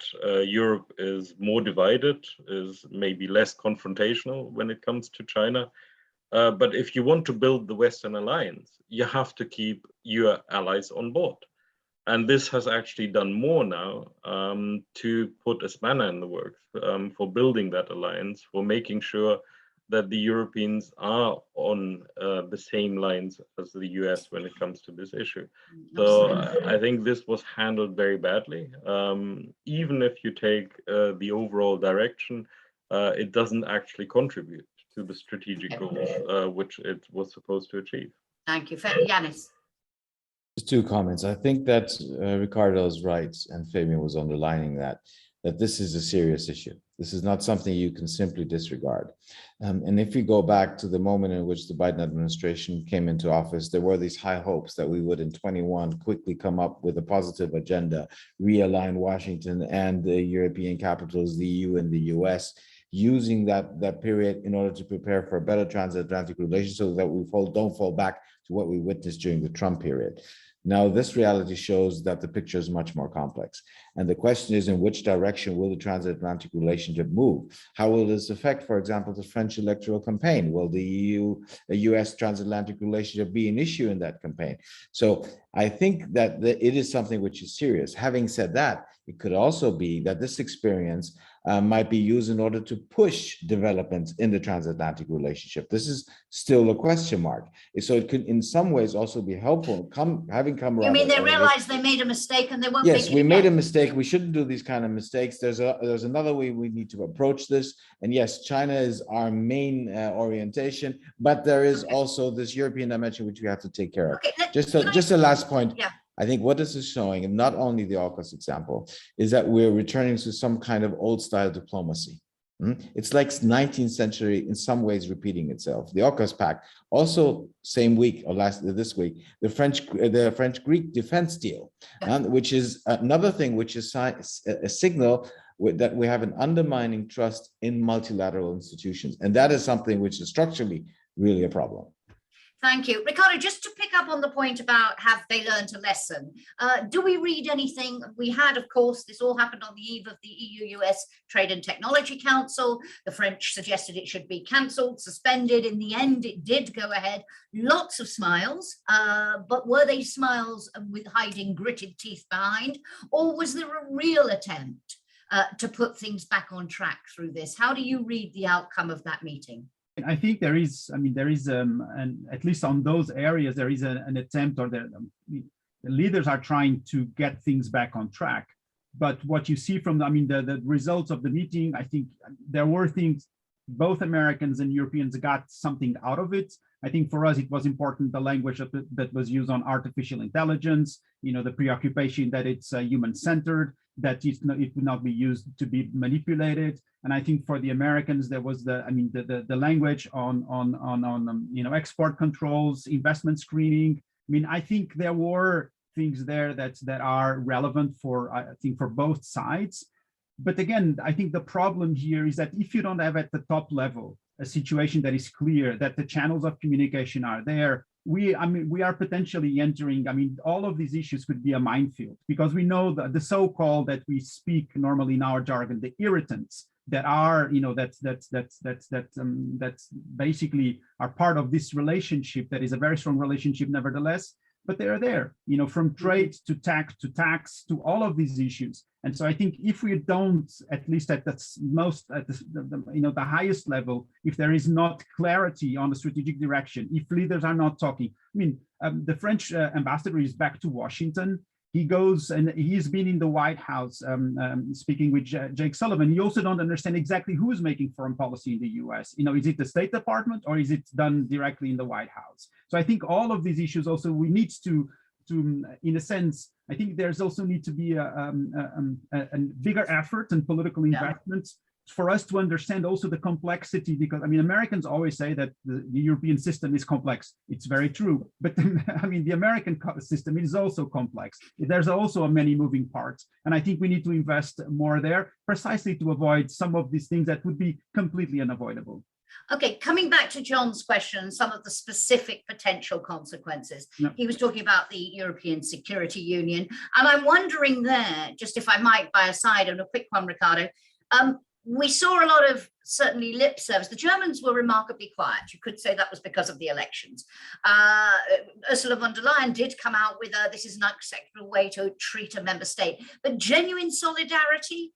Europe is more divided, is maybe less confrontational when it comes to China. But if you want to build the Western alliance, you have to keep your allies on board. And this has actually done more now to put a spanner in the works for building that alliance, for making sure that the Europeans are on the same lines as the US when it comes to this issue. So I think this was handled very badly. Even if you take the overall direction, it doesn't actually contribute to the strategic goals which it was supposed to achieve. Thank you. Janis. Just two comments. I think that Ricardo is right, and Fabian was underlining that this is a serious issue. This is not something you can simply disregard. And if we go back to the moment in which the Biden administration came into office, there were these high hopes that we would in 21 quickly come up with a positive agenda, realign Washington and the European capitals, the EU and the US, using that period in order to prepare for a better transatlantic relation so that we don't fall back to what we witnessed during the Trump period. Now, this reality shows that the picture is much more complex. And the question is, in which direction will the transatlantic relationship move? How will this affect, for example, the French electoral campaign? Will the EU-US transatlantic relationship be an issue in that campaign? So I think that it is something which is serious. Having said that, it could also be that this experience might be used in order to push developments in the transatlantic relationship. This is still a question mark. So it could in some ways also be helpful having come around. You mean they realized they made a mistake and they won't make it again? Yes, we made a mistake. We shouldn't do these kind of mistakes. There's another way we need to approach this. And yes, China is our main orientation, but there is also this European dimension which we have to take care of. Okay, just a last point. Yeah. I think what this is showing, and not only the AUKUS example, is that we're returning to some kind of old style diplomacy. It's like 19th century in some ways repeating itself. The AUKUS Pact, also same week or this week, the French-Greek defense deal, which is another thing which is a signal that we have an undermining trust in multilateral institutions. And that is something which is structurally really a problem. Thank you. Ricardo, just to pick up on the point about have they learned a lesson, do we read anything? We had, of course, this all happened on the eve of the EU-US Trade and Technology Council. The French suggested it should be cancelled, suspended. In the end, it did go ahead. Lots of smiles, but were they smiles with hiding gritted teeth behind? Or was there a real attempt to put things back on track through this? How do you read the outcome of that meeting? I think there is, and at least on those areas, there is an attempt, or the leaders are trying to get things back on track. But what you see from, the results of the meeting, I think there were things, both Americans and Europeans got something out of it. I think for us, it was important, the language that was used on artificial intelligence, the preoccupation that it's human-centered, that it would not be used to be manipulated. And I think for the Americans, there was the language on export controls, investment screening. I think there were things there that are relevant for both sides. But again, I think the problem here is that if you don't have at the top level a situation that is clear, that the channels of communication are there, we are potentially entering, all of these issues could be a minefield, because we know that the so-called, that we speak normally in our jargon, the irritants that are, that's basically are part of this relationship that is a very strong relationship nevertheless, but they are there, from trade to tax to all of these issues. And so I think if we don't, at least at the most, at the highest level, if there is not clarity on the strategic direction, if leaders are not talking, the French ambassador is back to Washington. He goes and he's been in the White House speaking with Jake Sullivan. You also don't understand exactly who's making foreign policy in the US. Is it the State Department or is it done directly in the White House? So I think all of these issues also we need to in a sense, I think there's also need to be a bigger effort and political investments for us to understand also the complexity, because Americans always say that the European system is complex. It's very true, but the American system is also complex. There's also many moving parts, and I think we need to invest more there precisely to avoid some of these things that would be completely unavoidable. Okay, coming back to John's question, some of the specific potential consequences. Yep. He was talking about the European Security Union, and I'm wondering there, just if I might, by a side and a quick one, Ricardo, we saw a lot of certainly lip service. The Germans were remarkably quiet. You could say that was because of the elections. Ursula von der Leyen did come out with this is an unacceptable way to treat a member state, but genuine solidarity,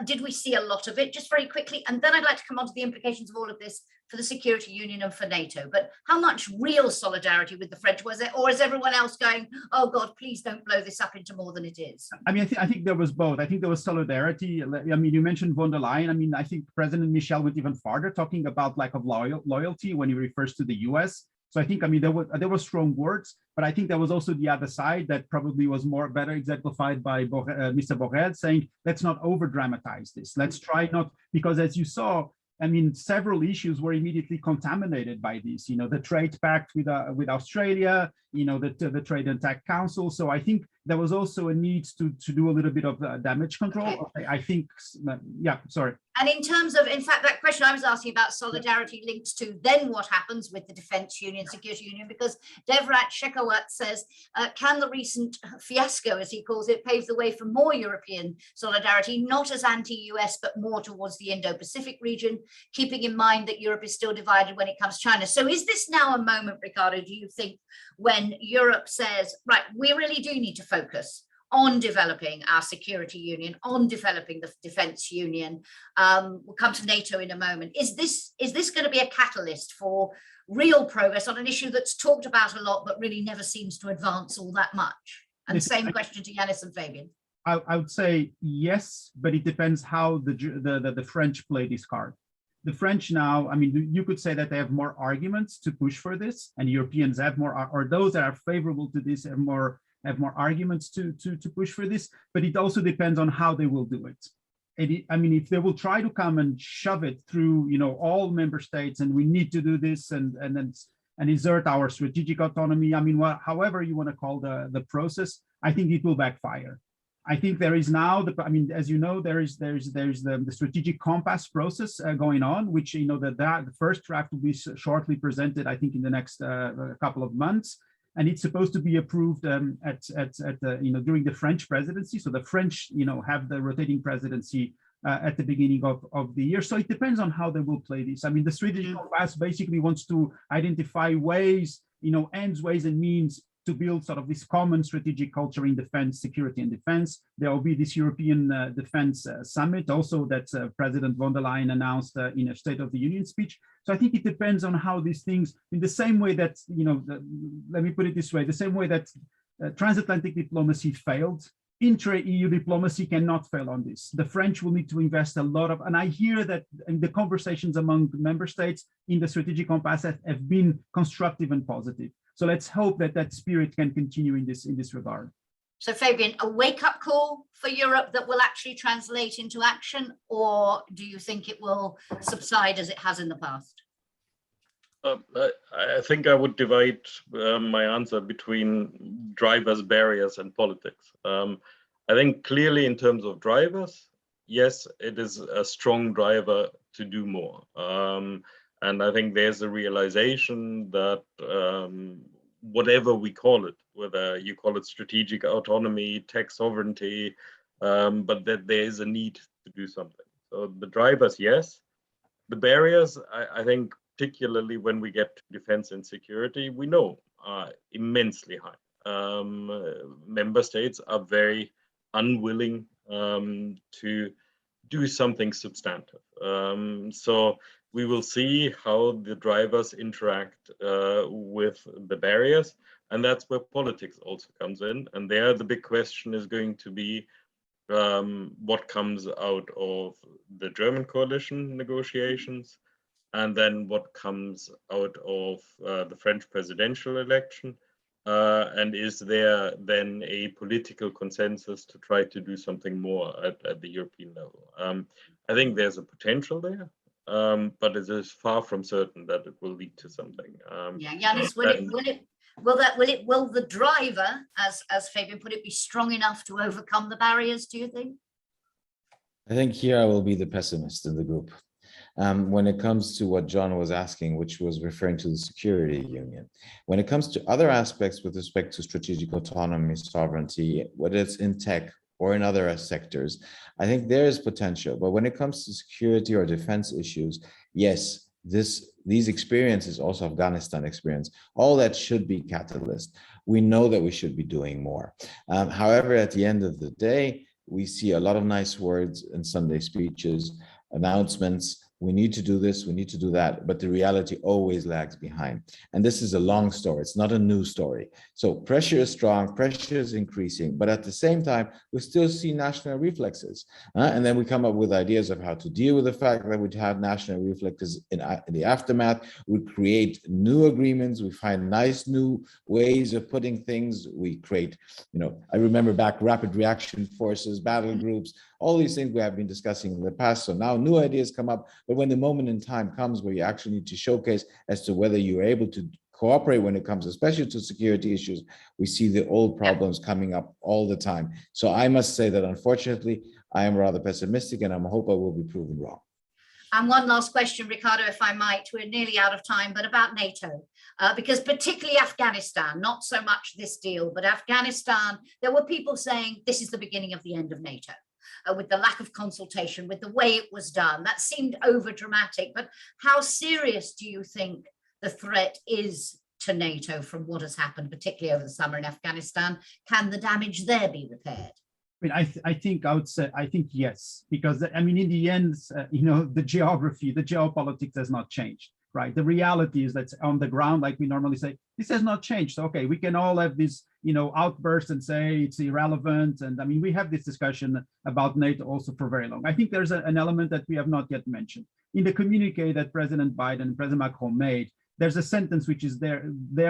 did we see a lot of it? Just very quickly, and then I'd like to come on to the implications of all of this for the Security Union and for NATO. But how much real solidarity with the French was there, or is everyone else going, oh God, please don't blow this up into more than it is? I think there was both. I think there was solidarity. You mentioned von der Leyen. I think President Michel went even farther, talking about lack of loyalty when he refers to the US. So I think, there were strong words, but I think there was also the other side that probably was better exemplified by Mr. Borges, saying, let's not over dramatize this. Let's try not, because as you saw, several issues were immediately contaminated by this, the trade pact with Australia, the Trade and Tech Council. So I think there was also a need to do a little bit of damage control. Okay. I think, yeah, sorry. And in terms of, in fact, that question I was asking about solidarity links to then what happens with the Defence Union, Security Union, because Devrat Shekawat says, can the recent fiasco, as he calls it, pave the way for more European solidarity, not as anti-US, but more towards the Indo-Pacific region, keeping in mind that Europe is still divided when it comes to China. So is this now a moment, Ricardo, do you think, when Europe says, right, we really do need to focus on developing our security union, on developing the defense union? We'll come to NATO in a moment. Is this going to be a catalyst for real progress on an issue that's talked about a lot, but really never seems to advance all that much? And same question to Janis and Fabian. I would say yes, but it depends how the French play this card. The French now, you could say that they have more arguments to push for this, and Europeans have more, or those that are favorable to this have more arguments to push for this, but it also depends on how they will do it. If they will try to come and shove it through, all member states, and we need to do this and exert our strategic autonomy, however you want to call the process, I think it will backfire. I think there is now, as you know, there's the strategic compass process going on, which, the first draft will be shortly presented, I think, in the next couple of months. And it's supposed to be approved during the French presidency. So the French, have the rotating presidency at the beginning of the year. So it depends on how they will play this. The strategic compass basically wants to identify ways, ends, ways and means to build sort of this common strategic culture in defense, security and defense. There will be this European Defense Summit also that President von der Leyen announced in a State of the Union speech. So I think it depends on how these things, in the same way that, let me put it this way, the same way that transatlantic diplomacy failed, intra-EU diplomacy cannot fail on this. The French will need to invest a lot of, and I hear that in the conversations among member states in the strategic compass have been constructive and positive. So let's hope that spirit can continue in this regard. So Fabian, a wake-up call for Europe that will actually translate into action, or do you think it will subside as it has in the past? I think I would divide my answer between drivers, barriers, and politics. I think clearly in terms of drivers, yes, it is a strong driver to do more. And I think there's a realization that whatever we call it, whether you call it strategic autonomy, tech sovereignty, but that there is a need to do something. So the drivers, yes. The barriers, I think, particularly when we get to defense and security, we know are immensely high. Member states are very unwilling to do something substantive. So we will see how the drivers interact with the barriers, and that's where politics also comes in. And there, the big question is going to be what comes out of the German coalition negotiations, and then what comes out of the French presidential election. And is there then a political consensus to try to do something more at the European level? I think there's a potential there, but it is far from certain that it will lead to something. Yeah, Janis, will the driver, as Fabian put it, be strong enough to overcome the barriers, do you think? I think here I will be the pessimist in the group. When it comes to what John was asking, which was referring to the security union, when it comes to other aspects with respect to strategic autonomy, sovereignty, whether it's in tech or in other sectors, I think there is potential. But when it comes to security or defense issues, yes, these experiences, also Afghanistan experience, all that should be catalyst. We know that we should be doing more. However, at the end of the day, we see a lot of nice words in Sunday speeches, announcements. We need to do this, we need to do that, but the reality always lags behind. And this is a long story, it's not a new story. So pressure is strong, pressure is increasing, but at the same time, we still see national reflexes. And then we come up with ideas of how to deal with the fact that we'd had national reflexes in the aftermath. We create new agreements, we find nice new ways of putting things. We create, I remember back rapid reaction forces, battle groups, all these things we have been discussing in the past. So now new ideas come up, but when the moment in time comes where you actually need to showcase as to whether you're able to cooperate when it comes, especially to security issues, we see the old problems coming up all the time. So I must say that unfortunately, I am rather pessimistic, and I hope I will be proven wrong. And one last question, Ricardo, if I might, we're nearly out of time, but about NATO, because particularly Afghanistan, not so much this deal, but Afghanistan, there were people saying this is the beginning of the end of NATO. With the lack of consultation, with the way it was done, that seemed over dramatic. But how serious do you think the threat is to NATO from what has happened, particularly over the summer in Afghanistan? Can the damage there be repaired? I think I would say, I think yes, because in the end, the geography, the geopolitics has not changed, right? The reality is that on the ground, like we normally say, this has not changed. So, okay, we can all have this, outburst and say it's irrelevant. And we have this discussion about NATO also for very long. I think there's an element that we have not yet mentioned. In the communique that President Biden and President Macron made, there's a sentence which is there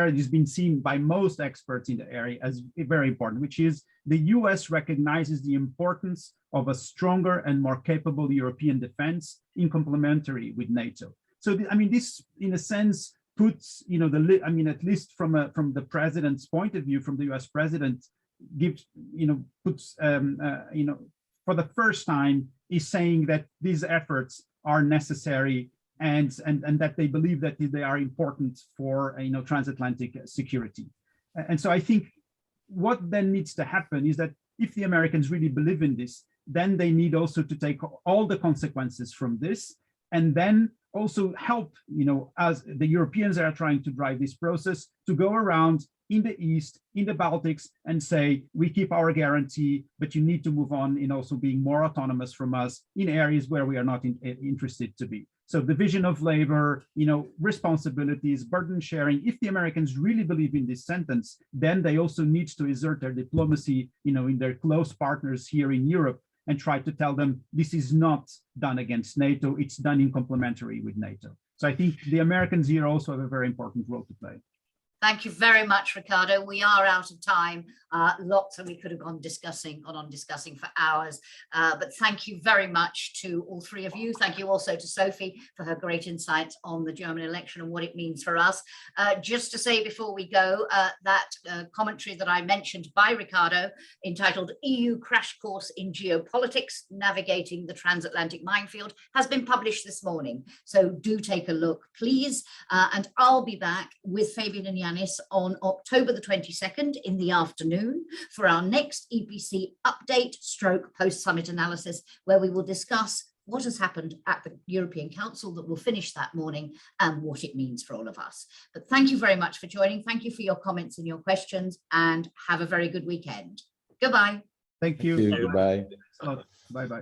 it has been seen by most experts in the area as very important, which is the US recognizes the importance of a stronger and more capable European defense in complementary with NATO. So, this, in a sense, puts, at least from the president's point of view, from the US president, puts, for the first time, is saying that these efforts are necessary and that they believe that they are important for, transatlantic security. And so I think what then needs to happen is that if the Americans really believe in this, then they need also to take all the consequences from this, and then also help, as the Europeans are trying to drive this process, to go around in the East, in the Baltics, and say, we keep our guarantee, but you need to move on in also being more autonomous from us in areas where we are not interested to be. So division of labor, responsibilities, burden sharing. If the Americans really believe in this sentence, then they also need to exert their diplomacy, in their close partners here in Europe, and try to tell them this is not done against NATO, it's done in complementary with NATO. So I think the Americans here also have a very important role to play. Thank you very much, Ricardo. We are out of time. Lots that we could have gone on discussing for hours. But thank you very much to all three of you. Thank you also to Sophie for her great insights on the German election and what it means for us. Just to say before we go, that commentary that I mentioned by Ricardo, entitled EU Crash Course in Geopolitics, Navigating the Transatlantic Minefield, has been published this morning. So do take a look, please. And I'll be back with Fabian and Janis Janis on October the 22nd in the afternoon for our next EPC update stroke post-summit analysis, where we will discuss what has happened at the European Council that will finish that morning and what it means for all of us. But thank you very much for joining. Thank you for your comments and your questions, and have a very good weekend. Goodbye. Thank you. Goodbye. Bye-bye.